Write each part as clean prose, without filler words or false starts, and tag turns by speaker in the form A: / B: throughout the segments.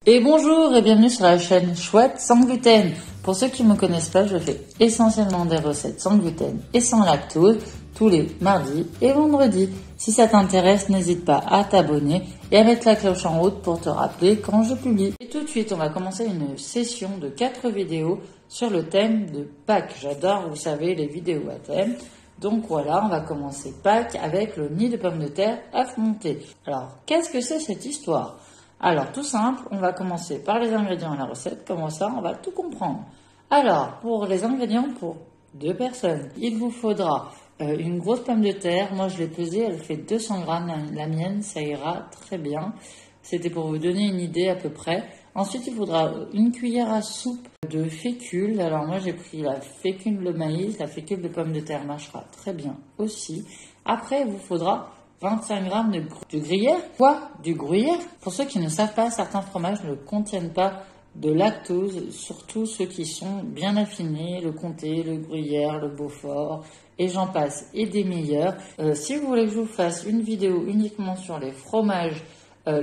A: Et bonjour et bienvenue sur la chaîne Chouette sans gluten. Pour ceux qui ne me connaissent pas, je fais essentiellement des recettes sans gluten et sans lactose tous les mardis et vendredis. Si ça t'intéresse, n'hésite pas à t'abonner et à mettre la cloche en haut pour te rappeler quand je publie. Et tout de suite, on va commencer une session de 4 vidéos sur le thème de Pâques. J'adore, vous savez, les vidéos à thème. Donc voilà, on va commencer Pâques avec le nid de pommes de terre affronté. Alors, qu'est-ce que c'est cette histoire ? Alors, tout simple, on va commencer par les ingrédients à la recette, comme ça on va tout comprendre. Alors, pour les ingrédients pour 2 personnes, il vous faudra une grosse pomme de terre. Moi, je l'ai pesée, elle fait 200 grammes, la mienne, ça ira très bien. C'était pour vous donner une idée à peu près. Ensuite, il faudra une cuillère à soupe de fécule. Alors moi, j'ai pris la fécule de maïs, la fécule de pomme de terre marchera très bien aussi. Après, il vous faudra 25 grammes de gruyère. Quoi ? Du gruyère ? Pour ceux qui ne savent pas, certains fromages ne contiennent pas de lactose, surtout ceux qui sont bien affinés, le comté, le gruyère, le beaufort, et j'en passe, et des meilleurs. Si vous voulez que je vous fasse une vidéo uniquement sur les fromages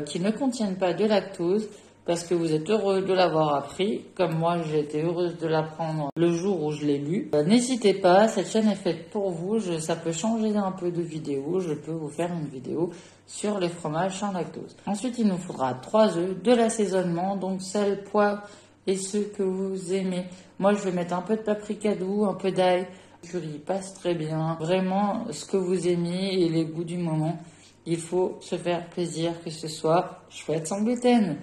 A: qui ne contiennent pas de lactose, parce que vous êtes heureux de l'avoir appris, comme moi j'ai été heureuse de l'apprendre le jour où je l'ai lu. N'hésitez pas, cette chaîne est faite pour vous, ça peut changer un peu de vidéo, je peux vous faire une vidéo sur les fromages sans lactose. Ensuite, il nous faudra 3 œufs, de l'assaisonnement, donc sel, poivre et ceux que vous aimez. Moi je vais mettre un peu de paprika doux, un peu d'ail, curry passe très bien, vraiment ce que vous aimez et les goûts du moment. Il faut se faire plaisir, que ce soit chouette sans gluten.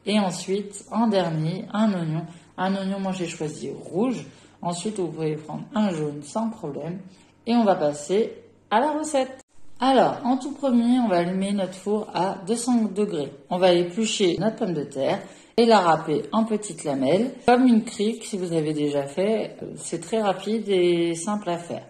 A: Et ensuite, en dernier, un oignon. Un oignon, moi j'ai choisi rouge. Ensuite, vous pouvez prendre un jaune sans problème. Et on va passer à la recette. Alors, en tout premier, on va allumer notre four à 200 degrés. On va éplucher notre pomme de terre et la râper en petites lamelles. Comme une crique, si vous avez déjà fait, c'est très rapide et simple à faire.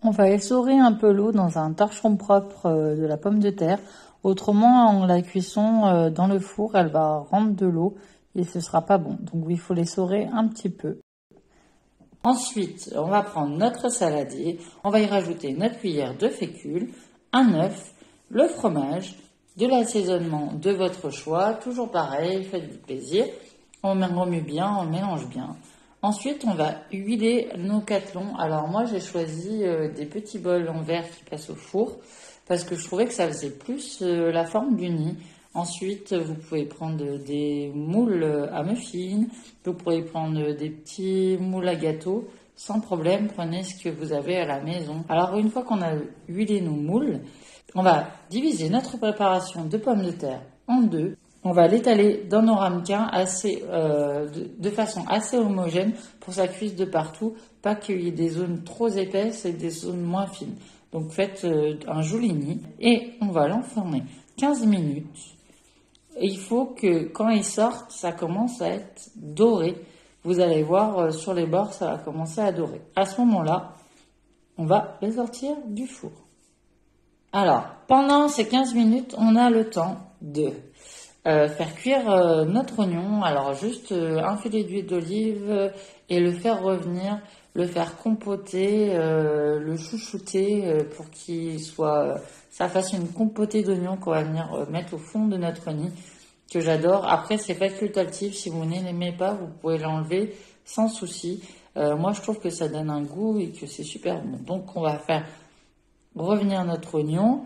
A: On va essorer un peu l'eau dans un torchon propre de la pomme de terre. Autrement, en la cuisson dans le four, elle va rendre de l'eau et ce sera pas bon. Donc il faut l'essorer un petit peu. Ensuite, on va prendre notre saladier. On va y rajouter notre cuillère de fécule, un œuf, le fromage, de l'assaisonnement de votre choix. Toujours pareil, faites-vous plaisir. On remue bien, on mélange bien. Ensuite, on va huiler nos cattelons. Alors moi, j'ai choisi des petits bols en verre qui passent au four parce que je trouvais que ça faisait plus la forme du nid. Ensuite, vous pouvez prendre des moules à muffins, vous pouvez prendre des petits moules à gâteau, sans problème, prenez ce que vous avez à la maison. Alors une fois qu'on a huilé nos moules, on va diviser notre préparation de pommes de terre en 2. On va l'étaler dans nos ramequins de façon assez homogène pour que ça cuise de partout, pas qu'il y ait des zones trop épaisses et des zones moins fines. Donc faites un joli nid et on va l'enfourner 15 minutes. Il faut que quand il sorte, ça commence à être doré. Vous allez voir sur les bords, ça va commencer à dorer. À ce moment-là, on va les sortir du four. Alors, pendant ces 15 minutes, on a le temps de faire cuire notre oignon. Alors juste un filet d'huile d'olive et le faire revenir, le faire compoter, le chouchouter pour qu'il soit, ça fasse une compotée d'oignon qu'on va venir mettre au fond de notre nid, que j'adore. Après, c'est facultatif, si vous ne l'aimez pas, vous pouvez l'enlever sans souci. Moi, je trouve que ça donne un goût et que c'est super bon. Donc, on va faire revenir notre oignon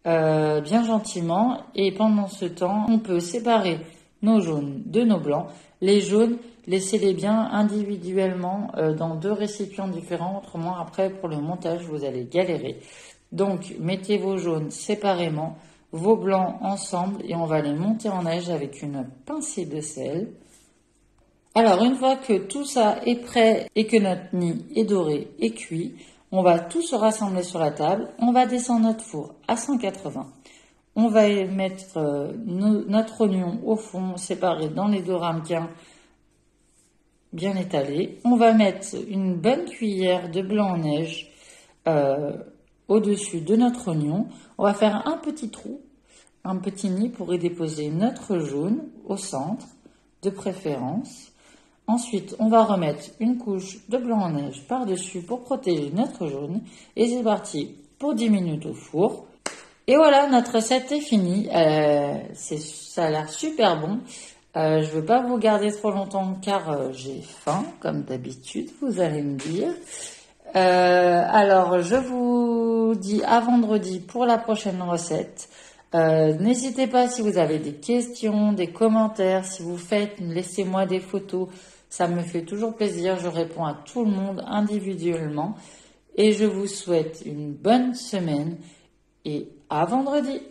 A: bien gentiment, et pendant ce temps, on peut séparer nos jaunes de nos blancs. Les jaunes, laissez-les bien individuellement dans 2 récipients différents, autrement après pour le montage vous allez galérer. Donc mettez vos jaunes séparément, vos blancs ensemble, et on va les monter en neige avec une pincée de sel. Alors une fois que tout ça est prêt et que notre nid est doré et cuit, on va tout se rassembler sur la table. On va descendre notre four à 180. On va mettre notre oignon au fond, séparé dans les 2 ramequins, bien étalés. On va mettre une bonne cuillère de blanc en neige au-dessus de notre oignon. On va faire un petit trou, un petit nid pour y déposer notre jaune au centre, de préférence. Ensuite, on va remettre une couche de blanc en neige par-dessus pour protéger notre jaune. Et c'est parti pour 10 minutes au four. Et voilà, notre recette est finie. Ça a l'air super bon. Je veux pas vous garder trop longtemps car j'ai faim, comme d'habitude, vous allez me dire. Alors, je vous dis à vendredi pour la prochaine recette. N'hésitez pas si vous avez des questions, des commentaires, si vous faites, laissez-moi des photos. Ça me fait toujours plaisir. Je réponds à tout le monde individuellement. Et je vous souhaite une bonne semaine et à vendredi.